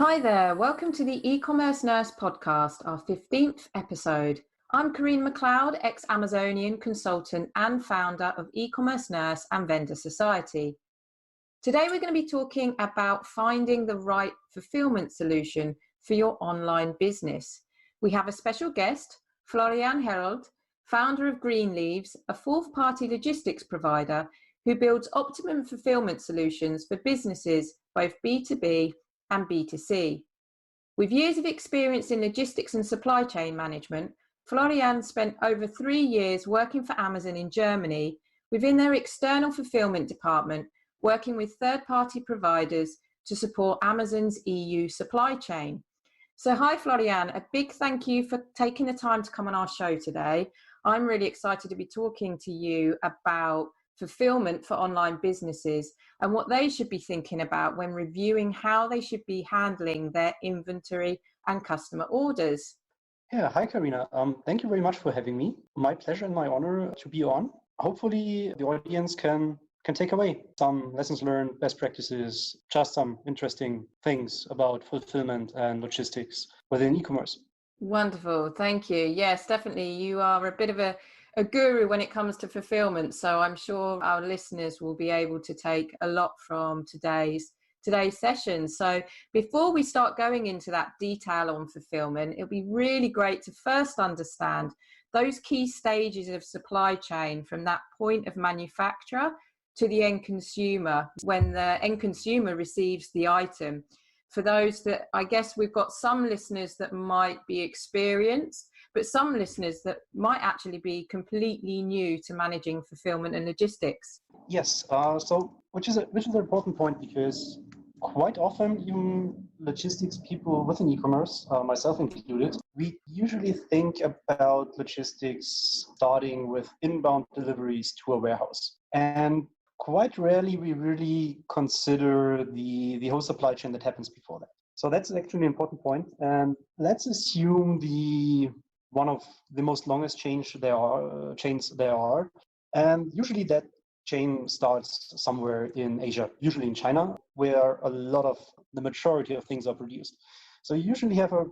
Hi there, welcome to the E-commerce Nurse podcast, our 15th episode. I'm Corinne McLeod, ex-Amazonian consultant and founder of E-commerce Nurse and Vendor Society. Today we're going to be talking about finding the right fulfillment solution for your online business. We have a special guest, Florian Herold, founder of Greenleaves, a fourth-party logistics provider who builds optimum fulfillment solutions for businesses, both B2B and B2C. With years of experience in logistics and supply chain management, Florian spent over 3 years working for Amazon in Germany within their external fulfillment department, working with third-party providers to support Amazon's EU supply chain. So hi Florian, a big thank you for taking the time to come on our show today. I'm really excited to be talking to you about fulfillment for online businesses and what they should be thinking about when reviewing how they should be handling their inventory and customer orders. Yeah, hi Karina. Thank you very much for having me. My pleasure and my honor to be on. Hopefully the audience can take away some lessons learned, best practices, just some interesting things about fulfillment and logistics within e-commerce. Wonderful, thank you. Yes, definitely. You are a bit of a guru when it comes to fulfillment. So I'm sure our listeners will be able to take a lot from today's session. So before we start going into that detail on fulfillment, it'll be really great to first understand those key stages of supply chain from that point of manufacturer to the end consumer, when the end consumer receives the item. For those that, I guess we've got some listeners that might be experienced, but some listeners that might actually be completely new to managing fulfillment and logistics. Yes, which is an important point, because quite often even logistics people within e-commerce, myself included, we usually think about logistics starting with inbound deliveries to a warehouse. And quite rarely we really consider the whole supply chain that happens before that. So that's actually an important point. And let's assume one of the most longest chains there are. And usually that chain starts somewhere in Asia, usually in China, where the majority of things are produced. So you usually have a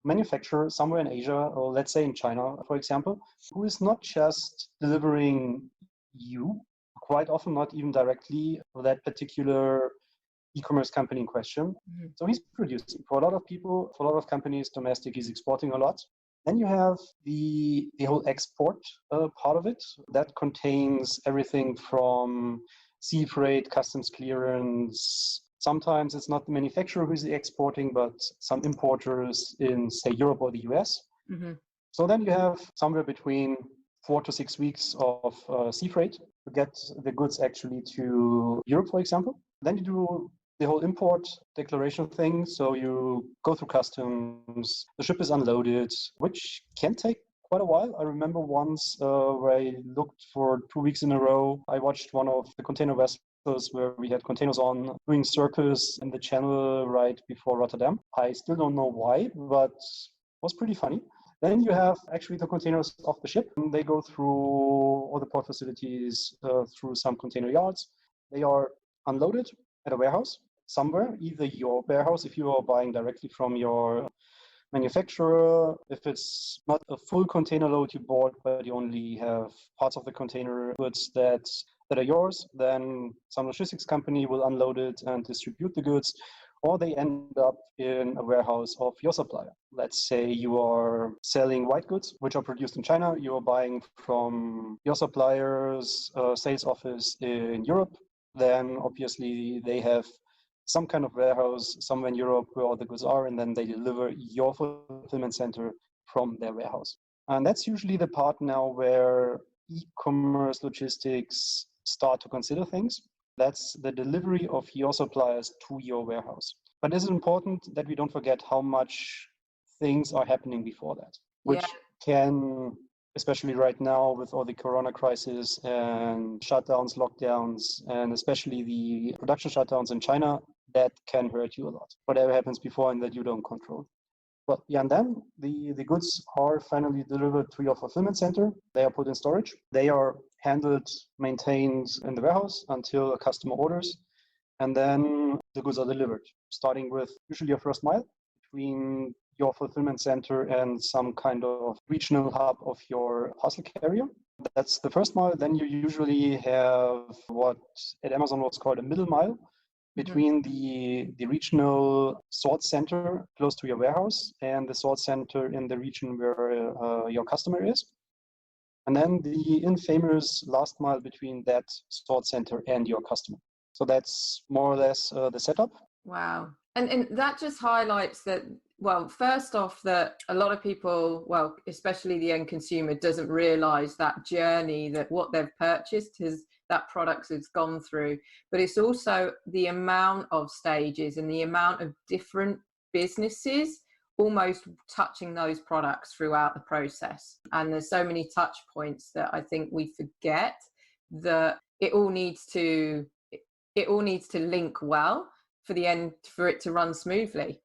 manufacturer somewhere in Asia, or let's say in China, for example, who is not just delivering you, quite often not even directly for that particular e-commerce company in question. Mm-hmm. So he's producing for a lot of people, for a lot of companies, domestic, he's exporting a lot. Then you have the whole export part of it that contains everything from sea freight, customs clearance. Sometimes it's not the manufacturer who's exporting, but some importers in, say, Europe or the US. Mm-hmm. So then you have somewhere between 4 to 6 weeks of sea freight to get the goods actually to Europe, for example. Then you do the whole import declaration thing. So you go through customs, the ship is unloaded, which can take quite a while. I remember once where I looked for 2 weeks in a row. I watched one of the container vessels where we had containers on doing circus in the channel right before Rotterdam. I still don't know why, but it was pretty funny. Then you have actually the containers off the ship. And they go through all the port facilities, through some container yards. They are unloaded at a warehouse somewhere, either your warehouse if you are buying directly from your manufacturer. If it's not a full container load you bought, but you only have parts of the container goods that are yours, then some logistics company will unload it and distribute the goods, or they end up in a warehouse of your supplier. Let's say you are selling white goods, which are produced in China. You are buying from your supplier's sales office in Europe. Then obviously they have some kind of warehouse somewhere in Europe where all the goods are, and then they deliver your fulfillment center from their warehouse. And that's usually the part now where e-commerce logistics start to consider things. That's the delivery of your suppliers to your warehouse. But it's important that we don't forget how much things are happening before that, which can, especially right now with all the corona crisis and shutdowns, lockdowns, and especially the production shutdowns in China, that can hurt you a lot. Whatever happens before and that you don't control. Well, yeah, and then the goods are finally delivered to your fulfillment center. They are put in storage. They are handled, maintained in the warehouse until a customer orders. And then the goods are delivered, starting with usually your first mile between your fulfillment center and some kind of regional hub of your parcel carrier. That's the first mile. Then you usually have what at Amazon was called a middle mile between the regional sort center close to your warehouse and the sort center in the region where your customer is. And then the infamous last mile between that sort center and your customer. So that's more or less the setup. Wow. And that just highlights that, well, first off, that a lot of people, well, especially the end consumer, doesn't realize that journey, that what they've purchased is that product has gone through. But it's also the amount of stages and the amount of different businesses almost touching those products throughout the process. And there's so many touch points that I think we forget that it all needs to link well for it to run smoothly.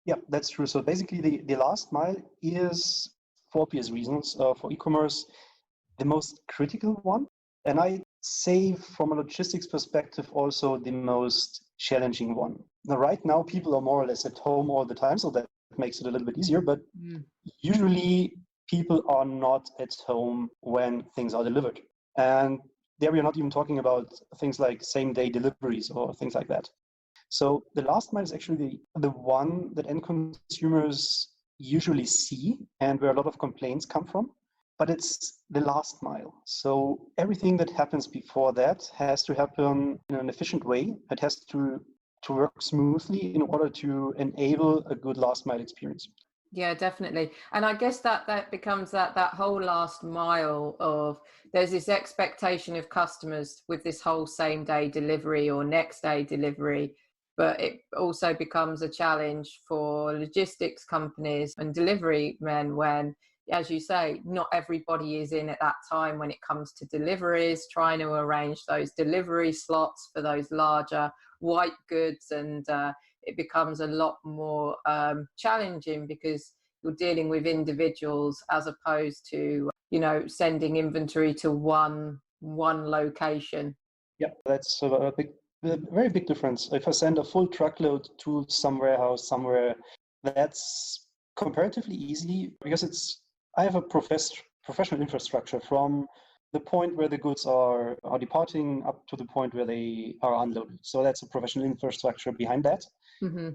Yeah, that's true. So basically the last mile is, for obvious reasons, for e-commerce, the most critical one. And I say from a logistics perspective, also the most challenging one. Now, right now, people are more or less at home all the time, so that makes it a little bit easier. But usually people are not at home when things are delivered. And there we are not even talking about things like same-day deliveries or things like that. So the last mile is actually the one that end consumers usually see and where a lot of complaints come from, but it's the last mile. So everything that happens before that has to happen in an efficient way. It has to work smoothly in order to enable a good last mile experience. Yeah, definitely. And I guess that becomes that whole last mile of, there's this expectation of customers with this whole same day delivery or next day delivery, but it also becomes a challenge for logistics companies and delivery men when, as you say, not everybody is in at that time when it comes to deliveries, trying to arrange those delivery slots for those larger white goods, and it becomes a lot more challenging because you're dealing with individuals as opposed to, sending inventory to one location. Yeah, that's a very big difference. If I send a full truckload to some warehouse somewhere, that's comparatively easy because I have a professional infrastructure from the point where the goods are departing up to the point where they are unloaded. So that's a professional infrastructure behind that. Mm-hmm.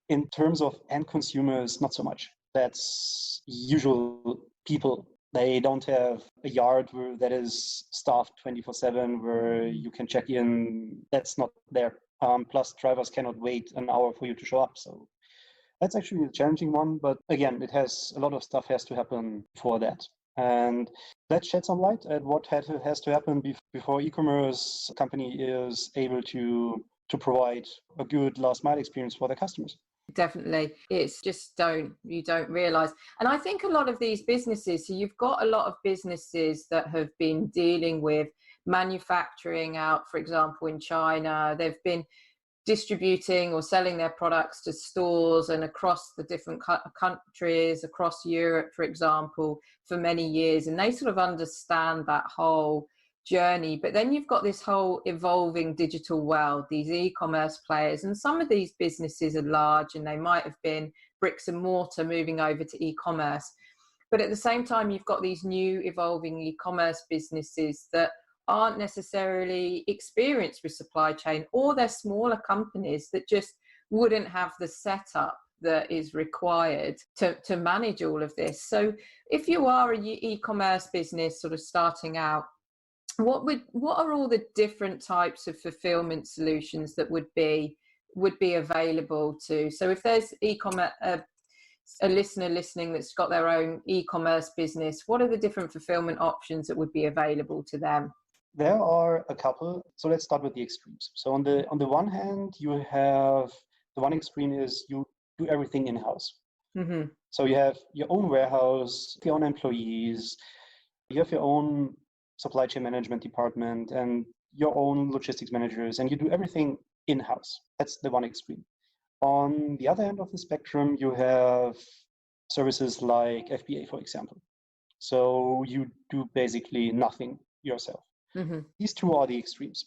In terms of end consumers, not so much. That's usual people. They don't have a yard that is staffed 24/7 where you can check in. That's not there. Plus, drivers cannot wait an hour for you to show up. So that's actually a challenging one. But again, a lot of stuff has to happen for that. And let's shed some light at what has to happen before e-commerce company is able to provide a good last mile experience for their customers. Definitely. It's just you don't realize. And I think a lot of these businesses, so you've got a lot of businesses that have been dealing with manufacturing out, for example, in China. They've been distributing or selling their products to stores and across the different countries, across Europe, for example, for many years. And they sort of understand that whole journey. But then you've got this whole evolving digital world, these e-commerce players, and some of these businesses are large and they might have been bricks and mortar moving over to e-commerce. But at the same time, you've got these new evolving e-commerce businesses that aren't necessarily experienced with supply chain, or they're smaller companies that just wouldn't have the setup that is required to manage all of this. So if you are an e-commerce business sort of starting out, what are all the different types of fulfillment solutions that would be available to? So if there's e-commerce, a listener listening that's got their own e-commerce business, what are the different fulfillment options that would be available to them? There are a couple. So let's start with the extremes. So on the one hand, you have the one extreme is you do everything in-house. Mm-hmm. So you have your own warehouse, your own employees, you have your own supply chain management department and your own logistics managers, and you do everything in-house. That's the one extreme. On the other end of the spectrum, you have services like FBA, for example. So you do basically nothing yourself. Mm-hmm. These two are the extremes.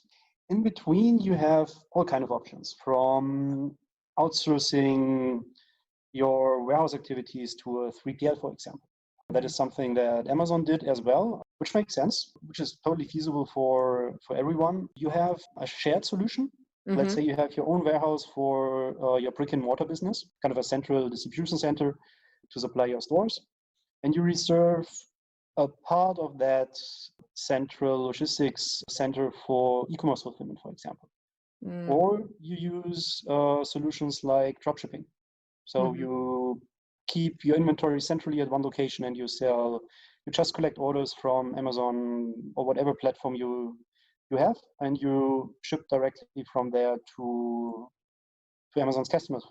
In between, you have all kind of options, from outsourcing your warehouse activities to a 3PL, for example. That is something that Amazon did as well, which makes sense, which is totally feasible for everyone. You have a shared solution. Let's say you have your own warehouse for your brick and mortar business, kind of a central distribution center to supply your stores. And you reserve a part of that central logistics center for e-commerce fulfillment, for example. Or you use solutions like dropshipping. So you keep your inventory centrally at one location and you just collect orders from Amazon or whatever platform you have, and you ship directly from there to Amazon's customers,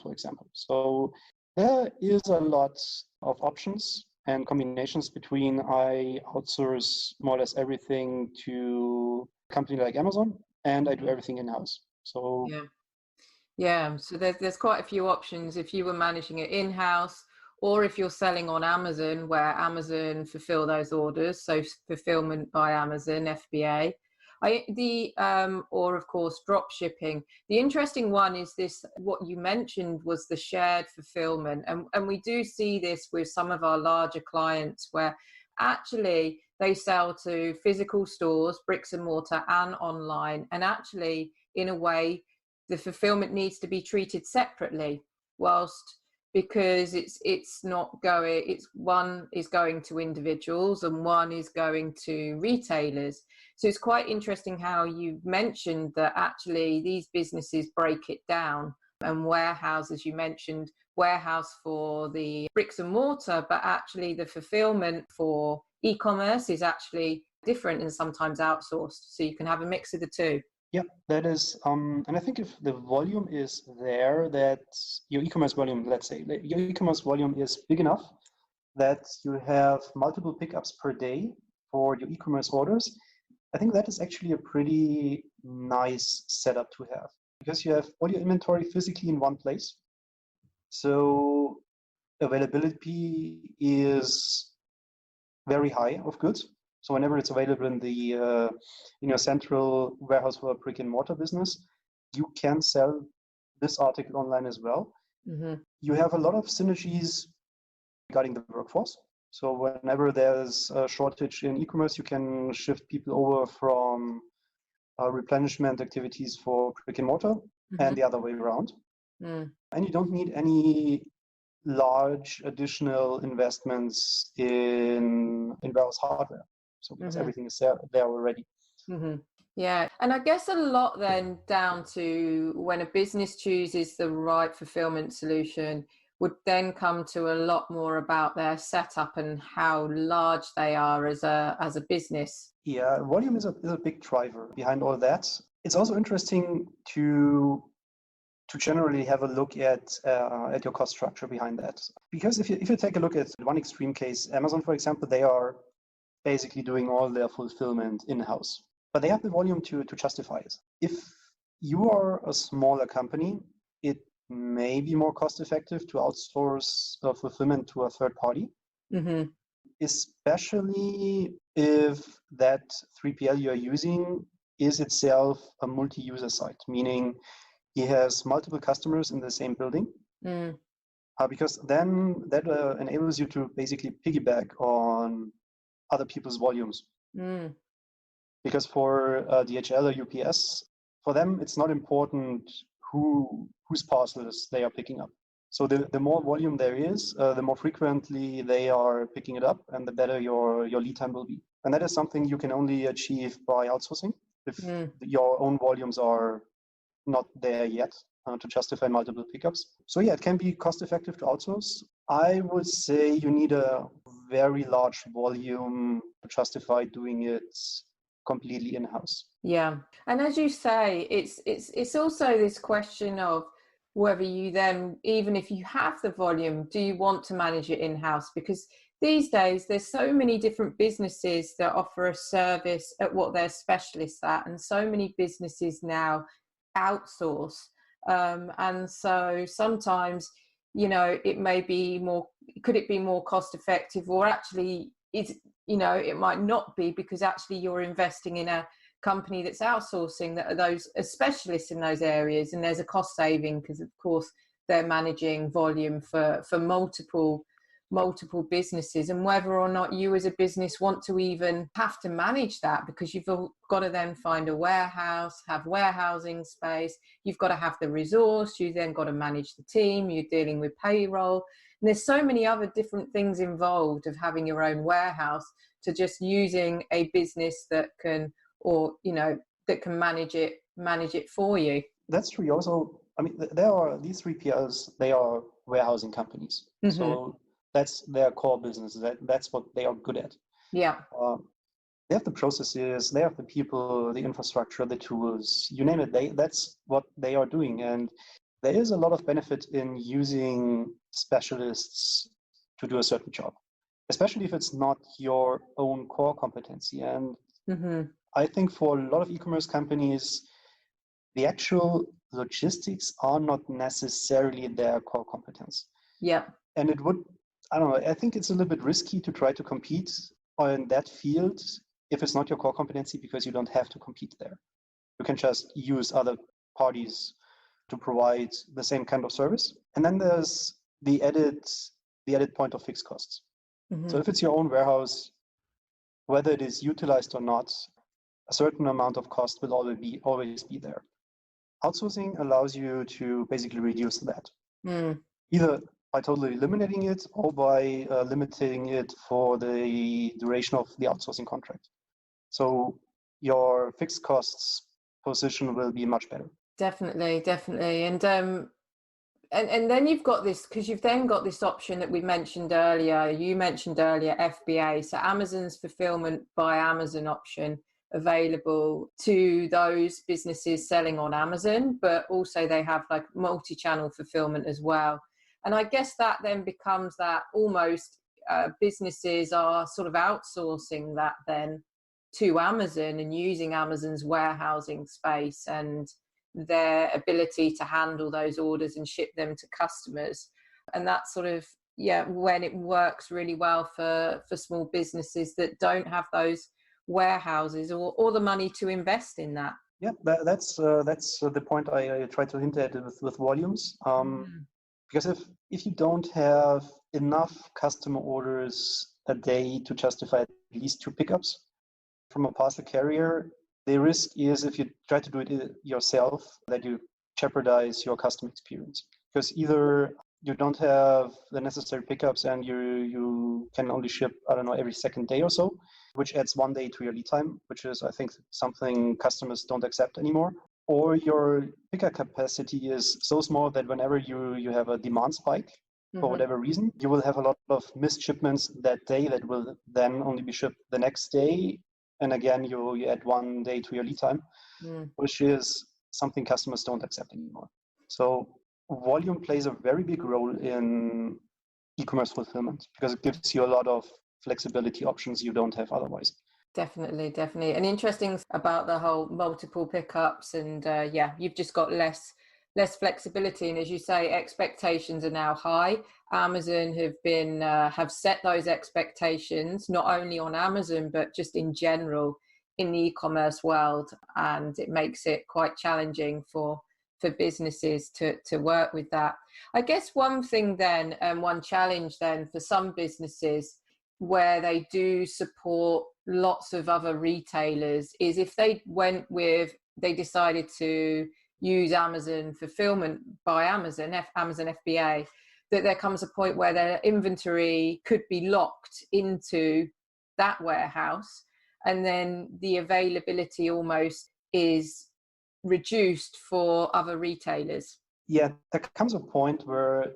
for example. So there is a lot of options and combinations between I outsource more or less everything to a company like Amazon and I do everything in-house. So yeah, so there's quite a few options if you were managing it in-house, or if you're selling on Amazon, where Amazon fulfill those orders, so fulfillment by Amazon, FBA. Or of course drop shipping. The interesting one is this, what you mentioned was the shared fulfillment, and we do see this with some of our larger clients where actually they sell to physical stores, bricks and mortar, and online, and actually in a way the fulfillment needs to be treated separately, because it's one is going to individuals and one is going to retailers. So it's quite interesting how you mentioned that actually these businesses break it down, and warehouse, as you mentioned, warehouse for the bricks and mortar, but actually the fulfillment for e-commerce is actually different and sometimes outsourced. So you can have a mix of the two. Yeah, that is, and I think if the volume is there, that your e-commerce volume, let's say, your e-commerce volume is big enough that you have multiple pickups per day for your e-commerce orders, I think that is actually a pretty nice setup to have, because you have all your inventory physically in one place. So availability is very high of goods. So whenever it's available in your central warehouse for a brick and mortar business, you can sell this article online as well. You have a lot of synergies regarding the workforce. So whenever there's a shortage in e-commerce, you can shift people over from replenishment activities for brick and mortar and the other way around. And you don't need any large additional investments in warehouse hardware. So because everything is there already. Yeah, and I guess a lot then down to when a business chooses the right fulfillment solution would then come to a lot more about their setup and how large they are as a business. Yeah, volume is a big driver behind all that. It's also interesting to generally have a look at your cost structure behind that, because if you take a look at one extreme case, Amazon, for example, they are basically doing all their fulfillment in-house, but they have the volume to justify it. If you are a smaller company, it may be more cost effective to outsource fulfillment to a third party, especially if that 3PL you're using is itself a multi-user site, meaning he has multiple customers in the same building, because then that enables you to basically piggyback on other people's volumes. Because for DHL or UPS, for them, it's not important whose parcels they are picking up. So the more volume there is, the more frequently they are picking it up, and the better your lead time will be. And that is something you can only achieve by outsourcing if your own volumes are not there yet to justify multiple pickups. So yeah, it can be cost effective to outsource. I would say you need a very large volume to justify doing it completely in-house. Yeah, and as you say, it's also this question of whether you then, even if you have the volume, do you want to manage it in-house? Because these days there's so many different businesses that offer a service at what they're specialists at, and so many businesses now outsource, and so sometimes it may be more, could it be more cost effective, or actually it might not be, because actually you're investing in a company that's outsourcing that are those specialists in those areas, and there's a cost saving because of course they're managing volume for multiple businesses, and whether or not you as a business want to even have to manage that, because you've got to then find a warehouse, have warehousing space, you've got to have the resource, you then got to manage the team, you're dealing with payroll, and there's so many other different things involved of having your own warehouse to just using a business that can, or that can manage it for you. That's true. Also, I mean, there are these 3PLs, they are warehousing companies. Mm-hmm. So that's their core business. That's what they are good at. Yeah. They have the processes, they have the people, the infrastructure, the tools, you name it. That's what they are doing. And there is a lot of benefit in using specialists to do a certain job, especially if it's not your own core competency. And mm-hmm. I think for a lot of e-commerce companies, the actual logistics are not necessarily their core competence. Yeah. And it would, I don't know, I think it's a little bit risky to try to compete on that field if it's not your core competency, because you don't have to compete there. You can just use other parties to provide the same kind of service. And then there's the added point of fixed costs. Mm-hmm. So if it's your own warehouse, whether it is utilized or not, a certain amount of cost will always be there. Outsourcing allows you to basically reduce that, either by totally eliminating it or by limiting it for the duration of the outsourcing contract. So your fixed costs position will be much better. Definitely. And then you've got this, because you've then got this option that we mentioned earlier. You mentioned earlier FBA, so Amazon's fulfillment by Amazon option, available to those businesses selling on Amazon, but also they have like multi-channel fulfillment as well. And I guess that then becomes that almost businesses are sort of outsourcing that then to Amazon and using Amazon's warehousing space and their ability to handle those orders and ship them to customers. And that's sort of, when it works really well for small businesses that don't have those warehouses or the money to invest in that. Yeah, that's the point I try to hint at with volumes. Because if you don't have enough customer orders a day to justify at least 2 pickups from a parcel carrier, the risk is, if you try to do it yourself, that you jeopardize your customer experience. Because either you don't have the necessary pickups and you can only ship, every second day or so, which adds 1 day to your lead time, which is, I think, something customers don't accept anymore. Or your picker capacity is so small that whenever you have a demand spike, for whatever reason, you will have a lot of missed shipments that day that will then only be shipped the next day. And again, you add 1 day to your lead time, which is something customers don't accept anymore. So volume plays a very big role in e-commerce fulfillment because it gives you a lot of flexibility options you don't have otherwise. Definitely. And interesting about the whole multiple pickups and you've just got less flexibility. And as you say, expectations are now high. Amazon have set those expectations, not only on Amazon, but just in general in the e-commerce world. And it makes it quite challenging for businesses to work with that. I guess one thing then, one challenge then for some businesses where they do support lots of other retailers is if they decided to use Amazon fulfillment by Amazon FBA, that there comes a point where their inventory could be locked into that warehouse, and then the availability almost is reduced for other retailers. Yeah, there comes a point where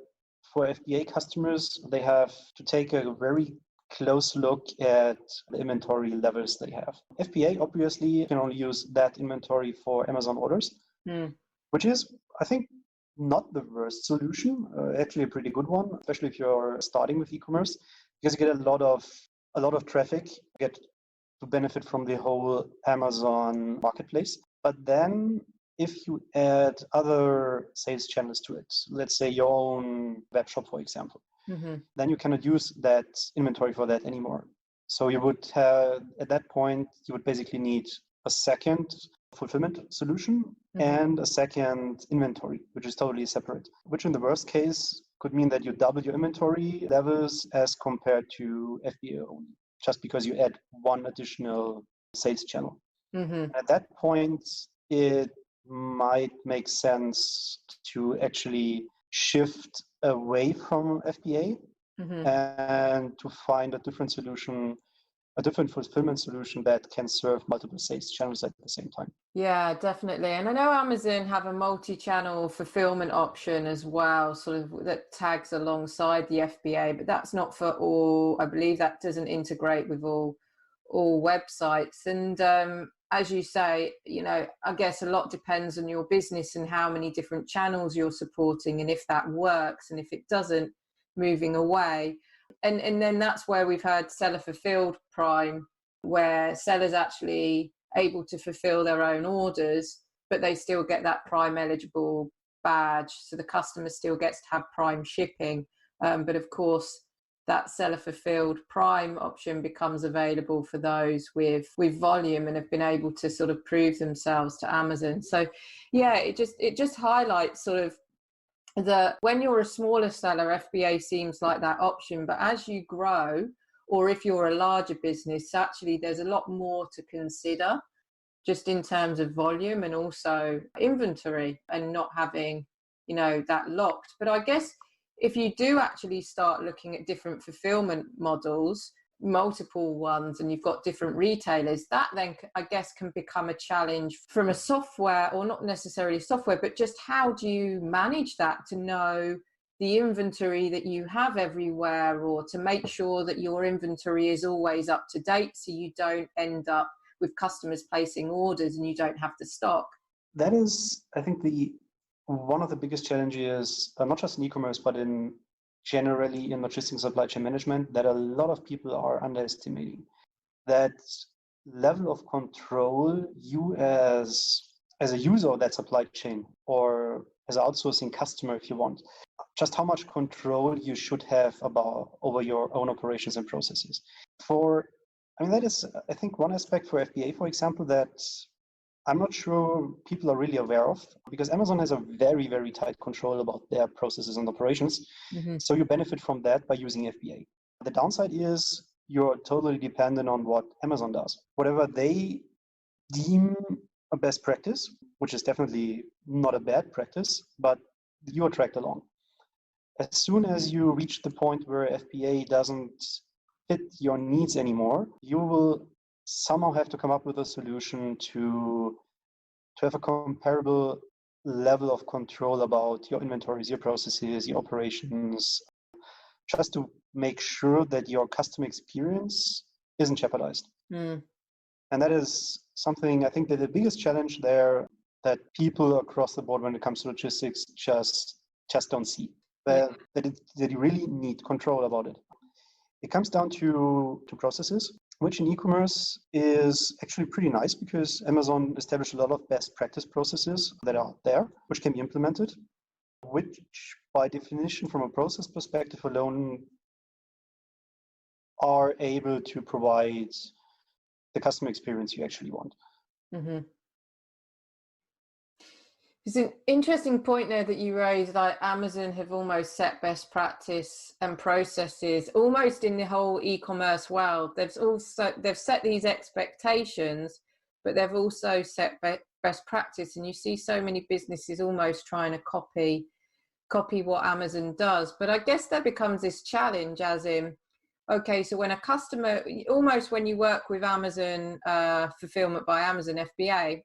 for FBA customers, they have to take a very close look at the inventory levels they have. FBA obviously can only use that inventory for Amazon orders, which is, I think, not the worst solution, actually a pretty good one, especially if you're starting with e-commerce, because you get a lot of traffic, you get to benefit from the whole Amazon marketplace. But then if you add other sales channels to it, let's say your own web shop, for example, then you cannot use that inventory for that anymore. So you would have, at that point, you would basically need a second fulfillment solution and a second inventory, which is totally separate, which in the worst case could mean that you double your inventory levels as compared to FBA only, just because you add one additional sales channel. At that point, it might make sense to actually shift away from FBA and to find a different solution, a different fulfillment solution that can serve multiple sales channels at the same time. Yeah, definitely. And I know Amazon have a multi-channel fulfillment option as well, sort of that tags alongside the FBA, but that's not for all. I believe that doesn't integrate with all websites. And as you say, I guess a lot depends on your business and how many different channels you're supporting, and if that works, and if it doesn't, moving away. And then that's where we've had seller fulfilled Prime, where sellers actually able to fulfill their own orders, but they still get that Prime eligible badge. So the customer still gets to have Prime shipping. But of course, that seller fulfilled Prime option becomes available for those with volume and have been able to sort of prove themselves to Amazon. So yeah, it just highlights sort of that when you're a smaller seller, FBA seems like that option, but as you grow, or if you're a larger business, actually there's a lot more to consider just in terms of volume and also inventory and not having, that locked. But I guess if you do actually start looking at different fulfillment models, multiple ones, and you've got different retailers, that then I guess can become a challenge from a software, or not necessarily software, but just how do you manage that to know the inventory that you have everywhere, or to make sure that your inventory is always up to date so you don't end up with customers placing orders and you don't have to stock. That is, I think, one of the biggest challenges, not just in e-commerce, but generally in logistics supply chain management, that a lot of people are underestimating. That level of control you as a user of that supply chain, or as an outsourcing customer if you want, just how much control you should have over your own operations and processes. That is, I think, one aspect for FBA, for example, that I'm not sure people are really aware of, because Amazon has a very, very tight control about their processes and operations. So you benefit from that by using FBA. The downside is you're totally dependent on what Amazon does. Whatever they deem a best practice, which is definitely not a bad practice, but you are dragged along. As soon as you reach the point where FBA doesn't fit your needs anymore, you will somehow have to come up with a solution to have a comparable level of control about your inventories, your processes, your operations, just to make sure that your customer experience isn't jeopardized. And that is something, I think, that the biggest challenge there that people across the board when it comes to logistics just don't see, that you really need control about it. It comes down to processes, which in e-commerce is actually pretty nice, because Amazon established a lot of best practice processes that are there, which can be implemented, which by definition from a process perspective alone are able to provide the customer experience you actually want. It's an interesting point there that you raised, like Amazon have almost set best practice and processes almost in the whole e-commerce world. They've set these expectations, but they've also set best practice. And you see so many businesses almost trying to copy what Amazon does. But I guess there becomes this challenge, as in, okay, so when a customer, almost when you work with Amazon, Fulfillment by Amazon, FBA,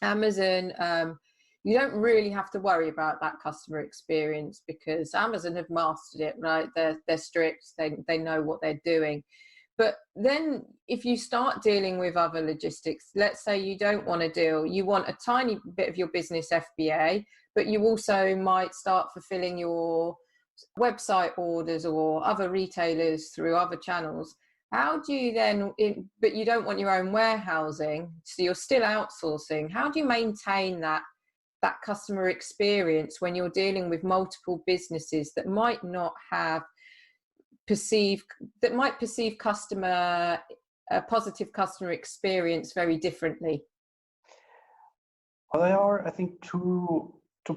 Amazon, you don't really have to worry about that customer experience, because Amazon have mastered it, right? They're strict, they know what they're doing. But then if you start dealing with other logistics, let's say you don't want to deal, you want a tiny bit of your business FBA, but you also might start fulfilling your website orders or other retailers through other channels. How do you then, but you don't want your own warehousing, so you're still outsourcing. How do you maintain that customer experience when you're dealing with multiple businesses that might perceive customer a positive customer experience very differently? Well, there are, I think, two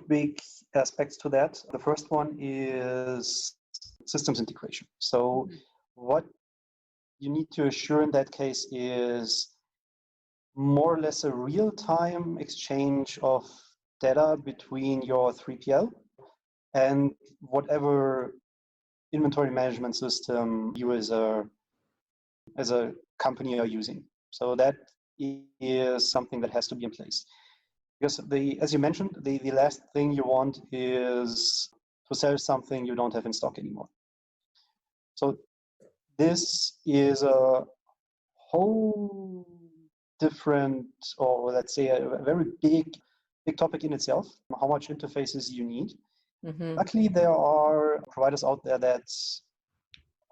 big aspects to that. The first one is systems integration. So what you need to assure in that case is more or less a real-time exchange of data between your 3PL and whatever inventory management system you as a company are using. So that is something that has to be in place. Because as you mentioned, the last thing you want is to sell something you don't have in stock anymore. So this is a whole different, or let's say a very big topic in itself, how much interfaces you need. Luckily, there are providers out there that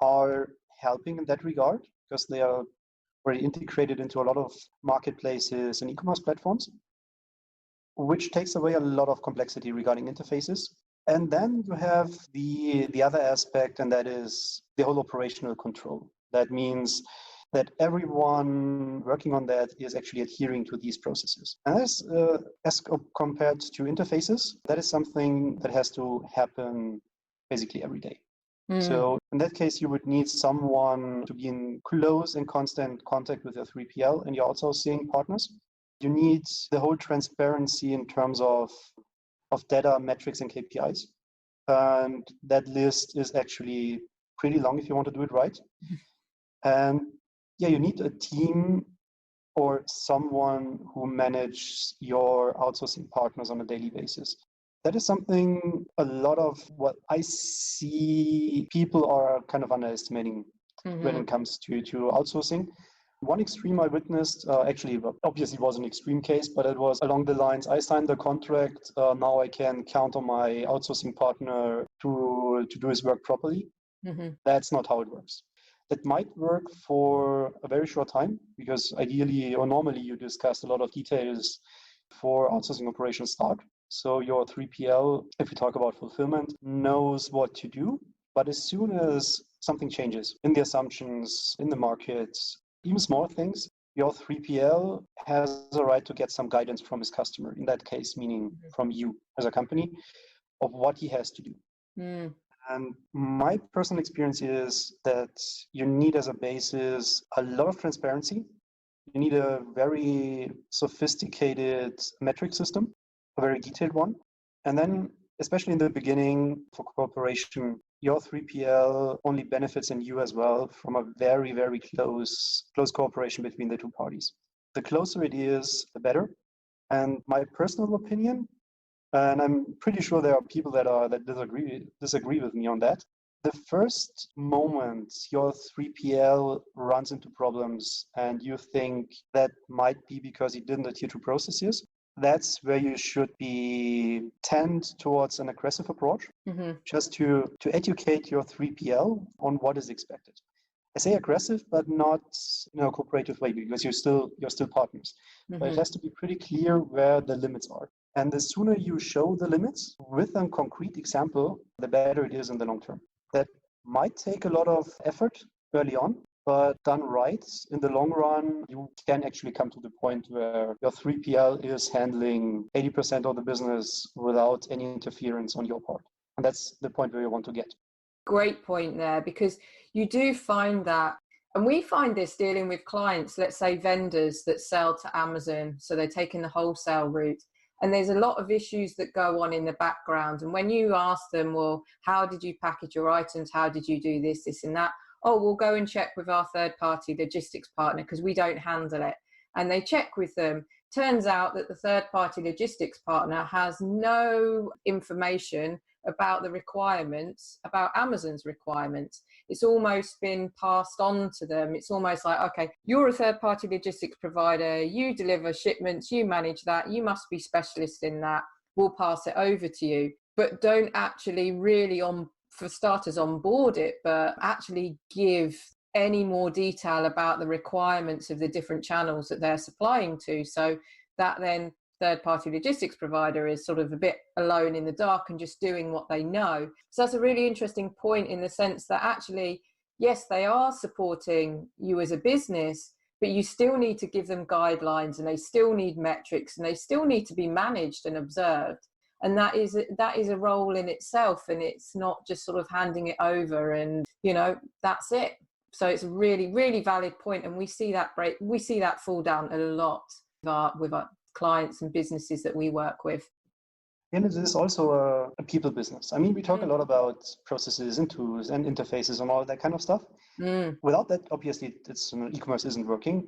are helping in that regard because they are already integrated into a lot of marketplaces and e-commerce platforms, which takes away a lot of complexity regarding interfaces. And then you have the other aspect, and that is the whole operational control. That means that everyone working on that is actually adhering to these processes. And as compared to interfaces, that is something that has to happen basically every day. So in that case, you would need someone to be in close and constant contact with your 3PL and your outsourcing partners. You need the whole transparency in terms of data, metrics, and KPIs. And that list is actually pretty long if you want to do it right. And yeah, you need a team or someone who manages your outsourcing partners on a daily basis. That is something a lot of what I see people are kind of underestimating when it comes to outsourcing. One extreme I witnessed, actually obviously was an extreme case, but it was along the lines, I signed the contract, now I can count on my outsourcing partner to do his work properly. That's not how it works. That might work for a very short time because ideally or normally you discuss a lot of details for outsourcing operations start. So your 3PL, if we talk about fulfillment, knows what to do. But as soon as something changes in the assumptions, in the market, even small things, your 3PL has a right to get some guidance from his customer, in that case, meaning from you as a company, of what he has to do. And my personal experience is that you need as a basis a lot of transparency. You need a very sophisticated metric system, a very detailed one. And then, especially in the beginning for cooperation, your 3PL only benefits in you as well from a very, very close cooperation between the two parties. The closer it is, the better. And my personal opinion, and I'm pretty sure there are people that disagree with me on that. The first moment your 3PL runs into problems and you think that might be because he didn't adhere to processes, that's where you should tend towards an aggressive approach, just to educate your 3PL on what is expected. I say aggressive, but not in a cooperative way because you're still partners. But it has to be pretty clear where the limits are. And the sooner you show the limits with a concrete example, the better it is in the long term. That might take a lot of effort early on, but done right, in the long run, you can actually come to the point where your 3PL is handling 80% of the business without any interference on your part. And that's the point where you want to get. Great point there, because you do find that, and we find this dealing with clients, let's say vendors that sell to Amazon, so they're taking the wholesale route. And there's a lot of issues that go on in the background. And when you ask them, well, how did you package your items? How did you do this, this and that? Oh, we'll go and check with our third-party logistics partner because we don't handle it. And they check with them. Turns out that the third-party logistics partner has no information about the requirements, about Amazon's requirements. It's almost been passed on to them. It's almost like, okay, you're a third-party logistics provider, you deliver shipments, you manage that, you must be specialist in that, we'll pass it over to you. But don't actually really, for starters, onboard it, but actually give any more detail about the requirements of the different channels that they're supplying to. So that then third-party logistics provider is sort of a bit alone in the dark and just doing what they know. So that's a really interesting point in the sense that actually yes, they are supporting you as a business, but you still need to give them guidelines, and they still need metrics, and they still need to be managed and observed. And that is a role in itself, and it's not just sort of handing it over and, that's it. So it's a really, really valid point, and we see that fall down a lot with our clients and businesses that we work with. And it is also a people business. I mean, we talk a lot about processes and tools and interfaces and all that kind of stuff. Without that, obviously, e-commerce isn't working,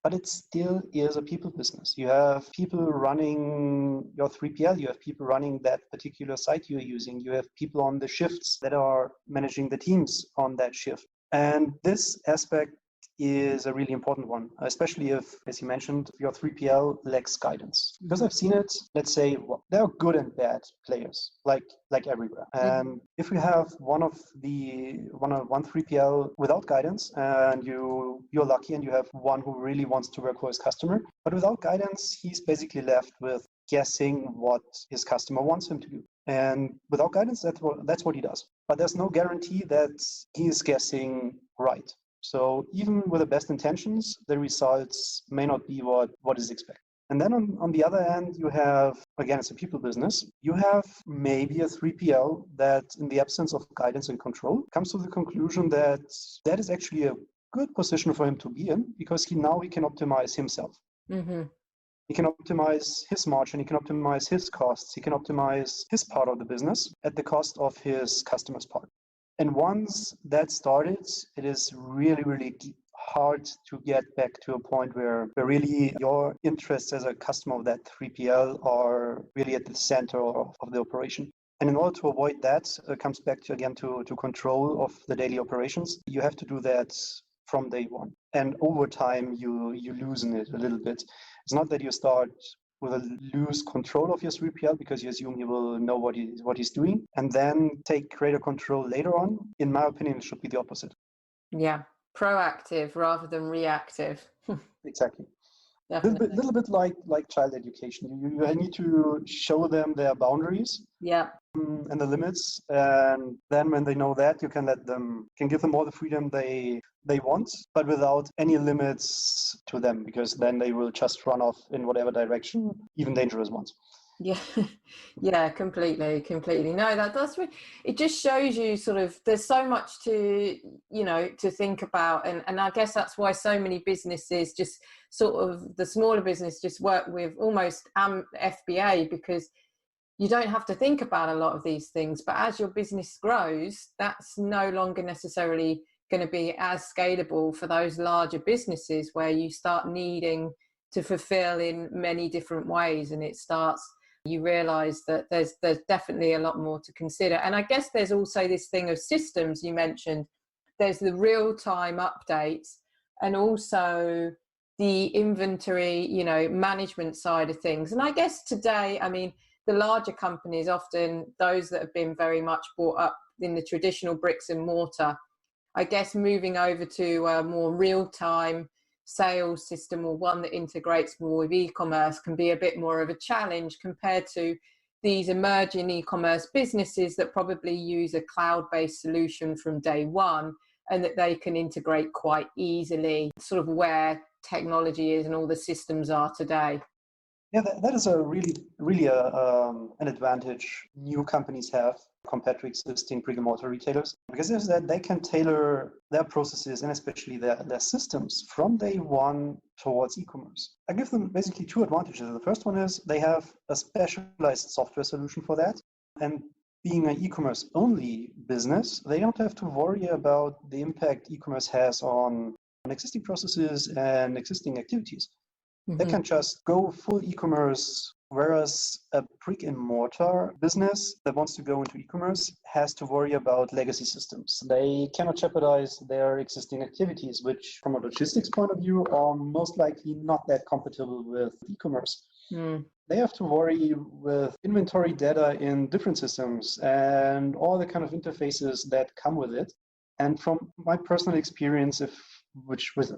but it still is a people business. You have people running your 3PL, you have people running that particular site you're using, you have people on the shifts that are managing the teams on that shift. And this aspect is a really important one, especially if, as you mentioned, your 3PL lacks guidance. Because I've seen it, let's say, there are good and bad players, like everywhere. And if you have one 3PL without guidance, and you're lucky and you have one who really wants to work for his customer, but without guidance, he's basically left with guessing what his customer wants him to do. And without guidance, that's what he does. But there's no guarantee that he is guessing right. So even with the best intentions, the results may not be what is expected. And then on the other hand, you have, again, it's a people business, you have maybe a 3PL that, in the absence of guidance and control, comes to the conclusion that that is actually a good position for him to be in, because he can optimize himself. He can optimize his margin, he can optimize his costs, he can optimize his part of the business at the cost of his customer's part. And once that started, it is really, really hard to get back to a point where really your interests as a customer of that 3PL are really at the center of the operation. And in order to avoid that, it comes back to control of the daily operations. You have to do that from day one. And over time, you loosen it a little bit. It's not that you start with a loose control of your 3PL because you assume he will know what he's doing, and then take greater control later on. In my opinion, it should be the opposite. Yeah, proactive rather than reactive. Exactly. A little bit like child education. You need to show them their boundaries. Yeah. And the limits, and then when they know that, you can give them all the freedom they want, but without any limits to them, because then they will just run off in whatever direction, even dangerous ones. Yeah, completely. No, that does. It just shows you sort of there's so much to think about, and I guess that's why so many businesses just sort of the smaller business just work with almost FBA, because you don't have to think about a lot of these things. But as your business grows, that's no longer necessarily going to be as scalable for those larger businesses where you start needing to fulfill in many different ways, and you realize that there's definitely a lot more to consider. And I guess there's also this thing of systems you mentioned. There's the real-time updates, and also the inventory, management side of things. And I guess today, I mean, the larger companies, often those that have been very much brought up in the traditional bricks and mortar, I guess moving over to a more real-time sales system, or one that integrates more with e-commerce, can be a bit more of a challenge compared to these emerging e-commerce businesses that probably use a cloud-based solution from day one, and that they can integrate quite easily sort of where technology is and all the systems are today. Yeah, that is a really an advantage new companies have compared to existing brick-and-mortar retailers, because is that they can tailor their processes and especially their systems from day one towards e-commerce. I give them basically two advantages. The first one is they have a specialized software solution for that, and being an e-commerce only business, they don't have to worry about the impact e-commerce has on existing processes and existing activities. They can just go full e-commerce, whereas a brick and mortar business that wants to go into e-commerce has to worry about legacy systems. They cannot jeopardize their existing activities, which from a logistics point of view are most likely not that compatible with e-commerce. They have to worry with inventory data in different systems and all the kind of interfaces that come with it. And from my personal experience, which was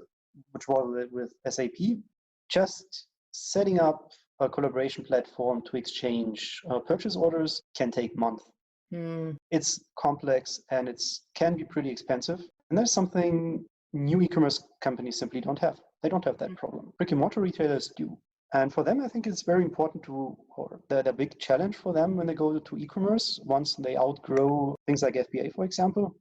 with SAP, just setting up a collaboration platform to exchange purchase orders can take months. It's complex and it can be pretty expensive. And that's something new e-commerce companies simply don't have. They don't have that problem. Brick and mortar retailers do. And for them, I think it's very important or the big challenge for them when they go to e-commerce, once they outgrow things like FBA, for example,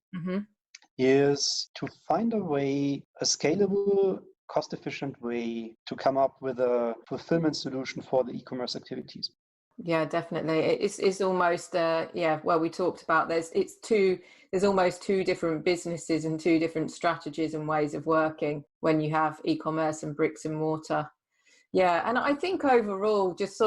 is to find a way, a scalable, cost-efficient way to come up with a fulfillment solution for the e-commerce activities. Yeah, definitely. It's almost well, we talked about there's almost two different businesses and two different strategies and ways of working when you have e-commerce and bricks and mortar. Yeah, and I think overall, just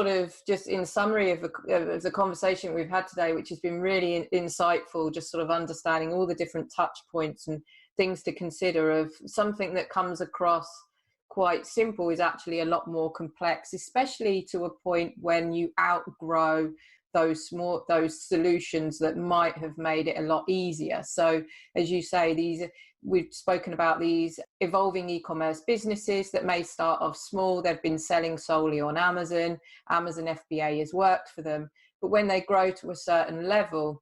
in summary of the conversation we've had today, which has been really insightful, just sort of understanding all the different touch points and things to consider of something that comes across quite simple is actually a lot more complex, especially to a point when you outgrow those solutions that might have made it a lot easier. So as you say, we've spoken about these evolving e-commerce businesses that may start off small. They've been selling solely on Amazon FBA has worked for them, but when they grow to a certain level,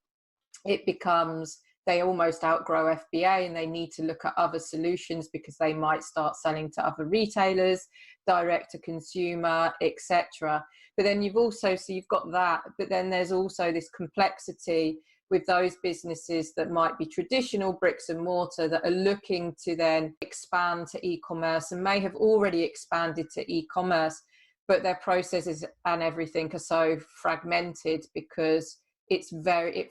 it becomes they almost outgrow FBA and they need to look at other solutions because they might start selling to other retailers, direct to consumer, etc. But then you've got that, but then there's also this complexity with those businesses that might be traditional bricks and mortar that are looking to then expand to e-commerce and may have already expanded to e-commerce, but their processes and everything are so fragmented because they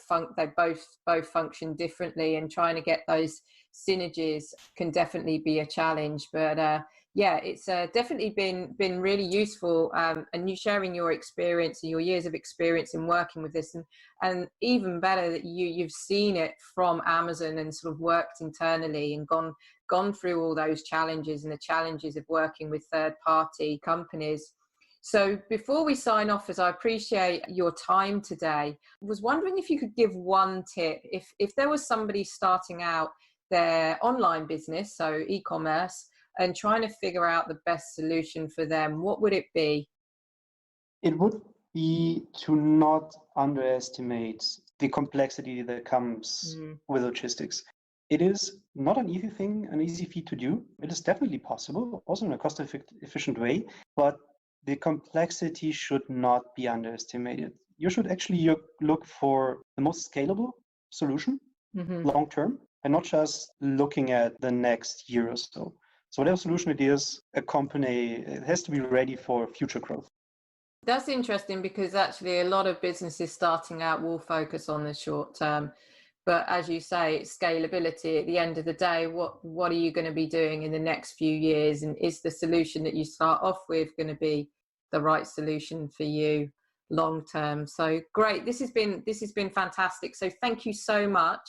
both function differently, and trying to get those synergies can definitely be a challenge. But it's definitely been really useful, and you sharing your experience and your years of experience in working with this, and even better that you've seen it from Amazon and sort of worked internally and gone through all those challenges and the challenges of working with third-party companies. So before we sign off, as I appreciate your time today, I was wondering if you could give one tip. If there was somebody starting out their online business, so e-commerce, and trying to figure out the best solution for them, what would it be? It would be to not underestimate the complexity that comes with logistics. It is not an easy feat to do. It is definitely possible, also in a cost-efficient way, but the complexity should not be underestimated. You should actually look for the most scalable solution long term, and not just looking at the next year or so. So whatever solution it is, it has to be ready for future growth. That's interesting because actually a lot of businesses starting out will focus on the short term. But as you say, scalability at the end of the day, what are you going to be doing in the next few years? And is the solution that you start off with going to be the right solution for you long term? So great. This has been fantastic. So thank you so much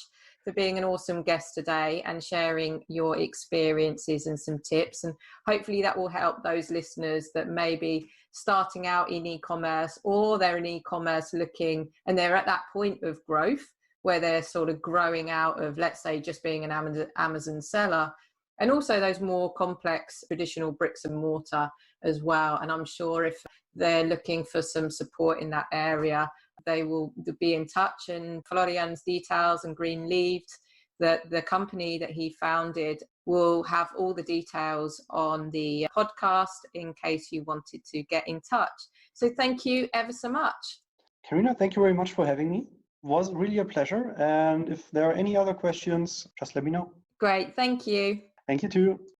for being an awesome guest today and sharing your experiences and some tips. And hopefully that will help those listeners that may be starting out in e-commerce, or they're in e-commerce looking and they're at that point of growth where they're sort of growing out of, let's say, just being an Amazon seller, and also those more complex traditional bricks and mortar as well. And I'm sure if they're looking for some support in that area, they will be in touch. And Florian's details and Greenleaved, the company that he founded, will have all the details on the podcast in case you wanted to get in touch. So thank you ever so much. Karina, thank you very much for having me. It was really a pleasure. And if there are any other questions, just let me know. Great. Thank you. Thank you too.